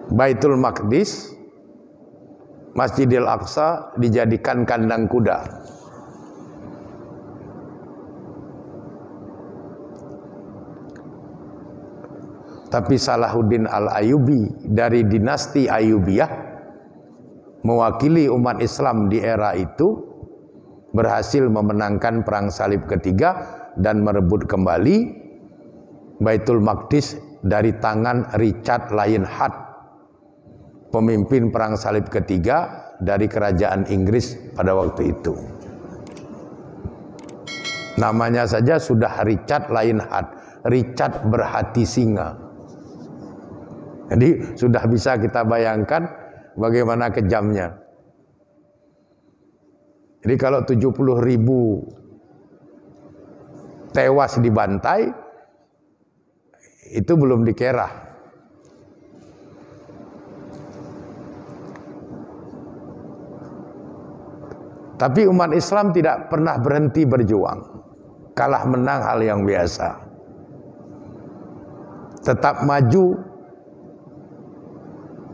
Baitul Maqdis, Masjidil Aqsa dijadikan kandang kuda. Tapi Salahuddin Al-Ayyubi dari dinasti Ayyubiyah, mewakili umat Islam di era itu, berhasil memenangkan perang salib ketiga dan merebut kembali Baitul Maqdis dari tangan Richard Lionheart, pemimpin perang salib ketiga dari kerajaan Inggris pada waktu itu. Namanya saja sudah Richard Lionheart, Richard berhati singa. Jadi sudah bisa kita bayangkan bagaimana kejamnya. Jadi kalau 70.000 tewas dibantai, itu belum dikira. Tapi umat Islam tidak pernah berhenti berjuang. Kalah menang hal yang biasa. Tetap maju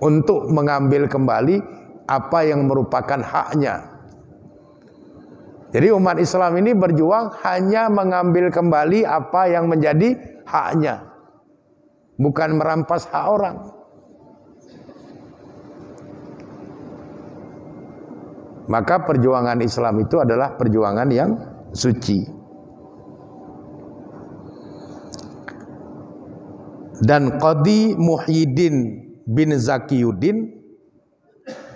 untuk mengambil kembali apa yang merupakan haknya. Jadi umat Islam ini berjuang hanya mengambil kembali apa yang menjadi haknya, bukan merampas hak orang. Maka perjuangan Islam itu adalah perjuangan yang suci. Dan Qadhi Muhyiddin bin Zakiyuddin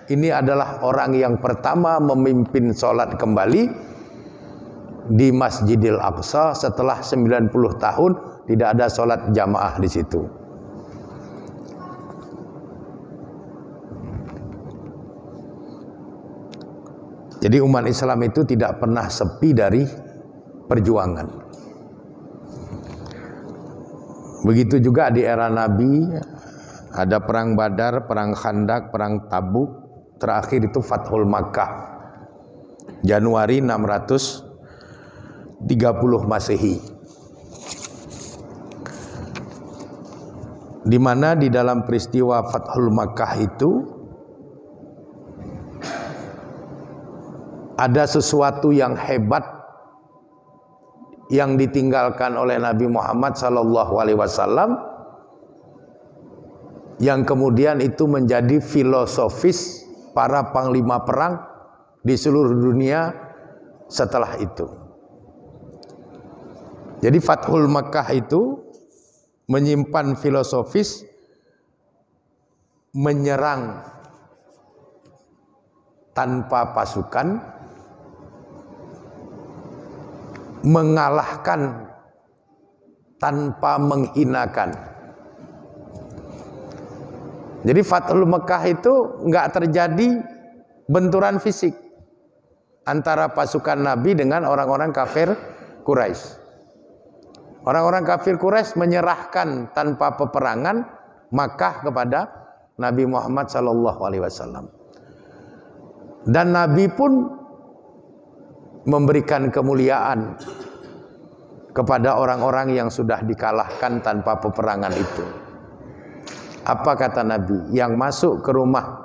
ini adalah orang yang pertama memimpin sholat kembali di Masjidil Aqsa setelah 90 tahun tidak ada sholat jamaah di situ. Jadi umat Islam itu tidak pernah sepi dari perjuangan. Begitu juga di era Nabi, ada perang Badar, perang Khandak, perang Tabuk, terakhir itu Fathul Makkah, Januari 630 Masehi. Di mana di dalam peristiwa Fathul Makkah itu ada sesuatu yang hebat yang ditinggalkan oleh Nabi Muhammad SAW, yang kemudian itu menjadi filosofis para panglima perang di seluruh dunia setelah itu. Jadi Fathul Makkah itu menyimpan filosofis menyerang tanpa pasukan, mengalahkan tanpa menghinakan. Jadi Fathul Makkah itu nggak terjadi benturan fisik antara pasukan Nabi dengan orang-orang kafir Quraisy. Orang-orang kafir Quraisy menyerahkan tanpa peperangan Makkah kepada Nabi Muhammad SAW. Dan Nabi pun memberikan kemuliaan kepada orang-orang yang sudah dikalahkan tanpa peperangan itu. Apa kata Nabi? Yang masuk ke rumah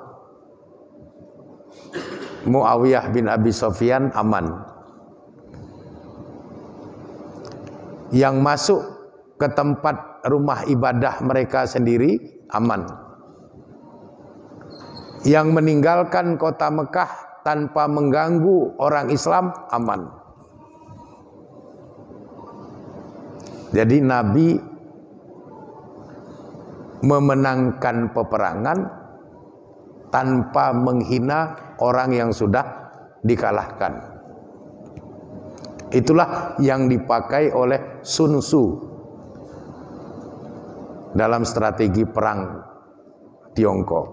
Muawiyah bin Abi Sufyan aman. Yang masuk ke tempat rumah ibadah mereka sendiri aman. Yang meninggalkan kota Mekah tanpa mengganggu orang Islam aman. Jadi Nabi memenangkan peperangan tanpa menghina orang yang sudah dikalahkan. Itulah yang dipakai oleh Sun Tzu dalam strategi perang Tiongkok.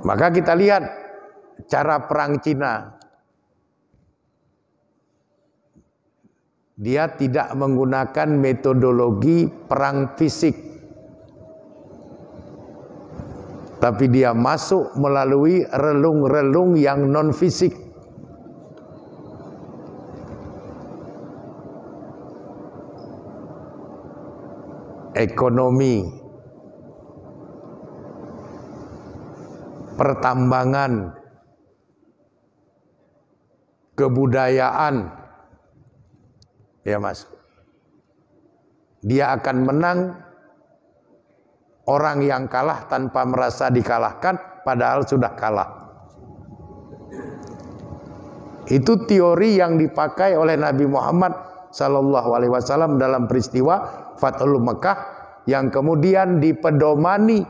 Maka kita lihat cara perang Cina. Dia tidak menggunakan metodologi perang fisik, tapi dia masuk melalui relung-relung yang non fisik. ekonomi, pertambangan, kebudayaan, ya Mas. Dia akan menang orang yang kalah tanpa merasa dikalahkan padahal sudah kalah. Itu teori yang dipakai oleh Nabi Muhammad SAW dalam peristiwa Fathul Mekah yang kemudian dipedomani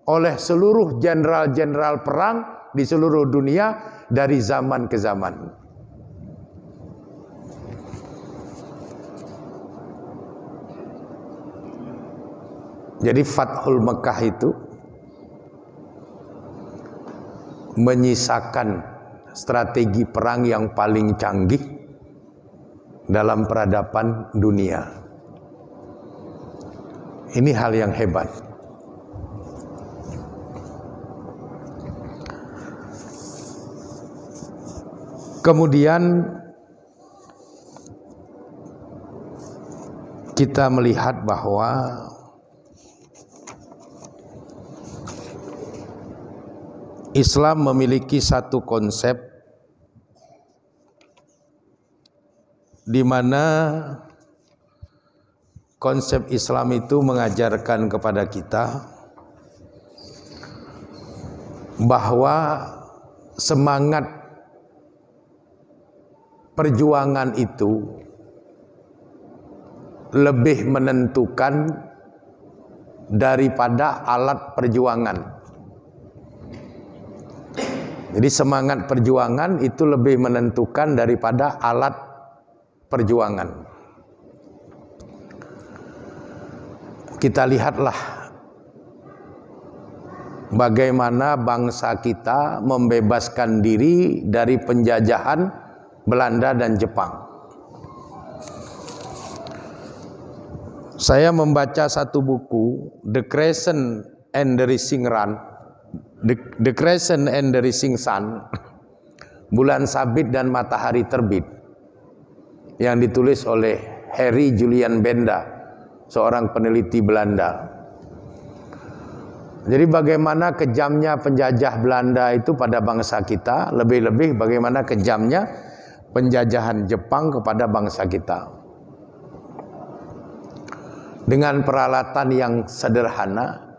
oleh seluruh jenderal-jenderal perang di seluruh dunia dari zaman ke zaman. Jadi Fathul Mekah itu menyisakan strategi perang yang paling canggih dalam peradaban dunia. Ini hal yang hebat. Kemudian kita melihat bahwa Islam memiliki satu konsep di mana konsep Islam itu mengajarkan kepada kita bahwa semangat perjuangan itu lebih menentukan daripada alat perjuangan. Jadi semangat perjuangan itu lebih menentukan daripada alat perjuangan. Kita lihatlah bagaimana bangsa kita membebaskan diri dari penjajahan Belanda dan Jepang. Saya membaca satu buku, The Crescent and the Rising Sun, The Crescent and the Rising Sun, Bulan Sabit dan Matahari Terbit, yang ditulis oleh Harry Julian Benda, seorang peneliti Belanda. Jadi bagaimana kejamnya penjajah Belanda itu pada bangsa kita, lebih-lebih bagaimana kejamnya penjajahan Jepang kepada bangsa kita. Dengan peralatan yang sederhana,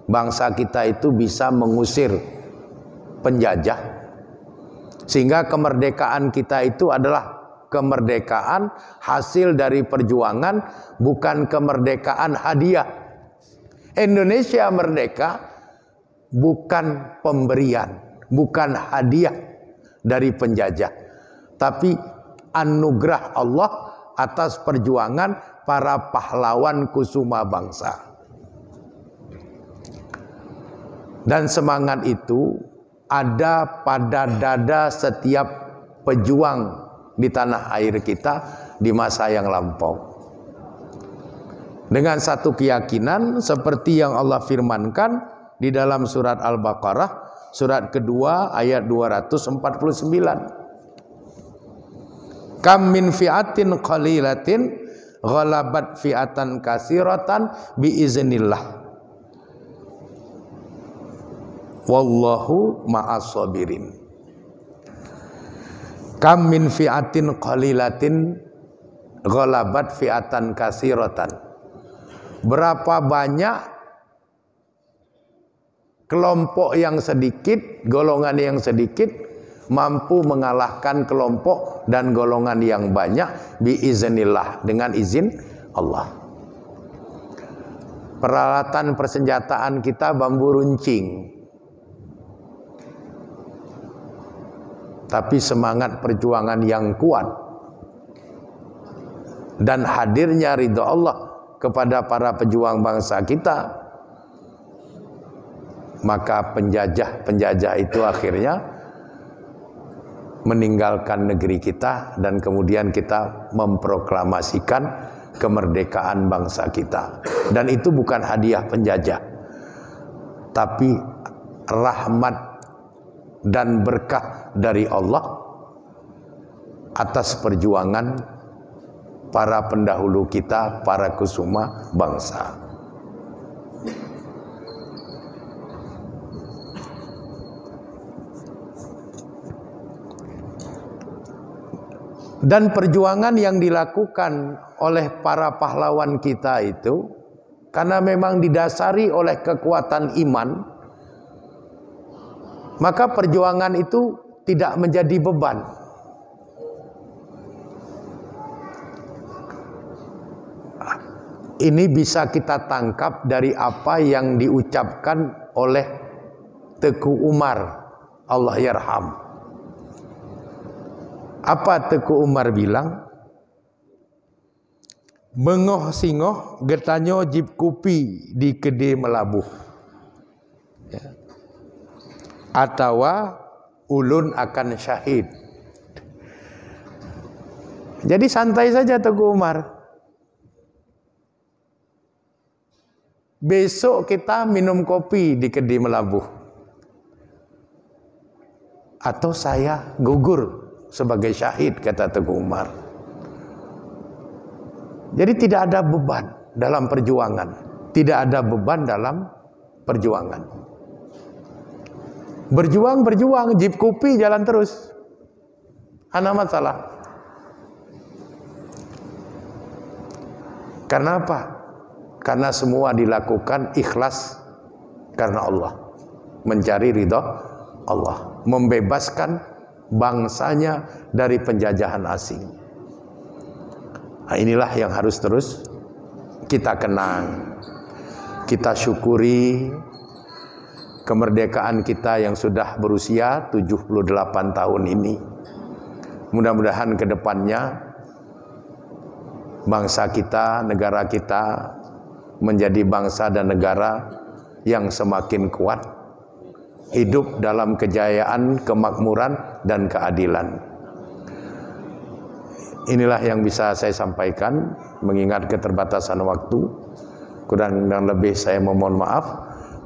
bangsa kita itu bisa mengusir penjajah, sehingga kemerdekaan kita itu adalah kemerdekaan hasil dari perjuangan, bukan kemerdekaan hadiah. Indonesia merdeka bukan pemberian, bukan hadiah dari penjajah, tapi anugerah Allah atas perjuangan para pahlawan kusuma bangsa. Dan semangat itu ada pada dada setiap pejuang di tanah air kita di masa yang lampau. Dengan satu keyakinan seperti yang Allah firmankan di dalam surat Al-Baqarah, surat kedua ayat 249. Kam min fi'atin qalilatin ghalabat fi'atan katsiratan biiznillah. Wallahu ma'as sabirin. Kam min fi'atin qalilatin ghalabat fi'atan katsiratan. Berapa banyak kelompok yang sedikit, golongan yang sedikit mampu mengalahkan kelompok dan golongan yang banyak biiznillah, dengan izin Allah. Peralatan persenjataan kita bambu runcing, tapi semangat perjuangan yang kuat dan hadirnya ridha Allah kepada para pejuang bangsa kita, maka penjajah itu akhirnya meninggalkan negeri kita dan kemudian kita memproklamasikan kemerdekaan bangsa kita. Dan itu bukan hadiah penjajah, tapi rahmat dan berkah dari Allah atas perjuangan para pendahulu kita, para kusuma bangsa. Dan perjuangan yang dilakukan oleh para pahlawan kita itu, karena memang didasari oleh kekuatan iman, maka perjuangan itu tidak menjadi beban. Ini bisa kita tangkap dari apa yang diucapkan oleh Teku Umar, Allah yarham. Apa Teku Umar bilang? Mengoh singoh getanyo jib kupi di kede melabuh. Ya. Atawa ulun akan syahid. Jadi santai saja Teku Umar. Besok kita minum kopi di kede melabuh. Atau saya gugur sebagai syahid, kata Teku Umar. Jadi tidak ada beban dalam perjuangan. Tidak ada beban dalam perjuangan. Berjuang, jib kopi jalan terus. Hana masalah. Karena apa? Karena semua dilakukan ikhlas karena Allah. Mencari ridha Allah. Membebaskan bangsanya dari penjajahan asing. Nah, inilah yang harus terus kita kenang. Kita syukuri kemerdekaan kita yang sudah berusia 78 tahun ini. Mudah-mudahan ke depannya bangsa kita, negara kita menjadi bangsa dan negara yang semakin kuat, hidup dalam kejayaan, kemakmuran, dan keadilan. Inilah yang bisa saya sampaikan, mengingat keterbatasan waktu. Kurang dan lebih saya memohon maaf.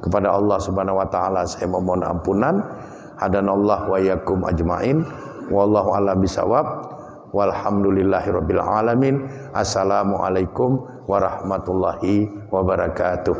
Kepada Allah Subhanahu wa taala saya memohon ampunan. Hadanallah wa yakum ajmain. Wallahu a'lam bishawab. Walhamdulillahirabbil alamin. Assalamualaikum warahmatullahi wabarakatuh.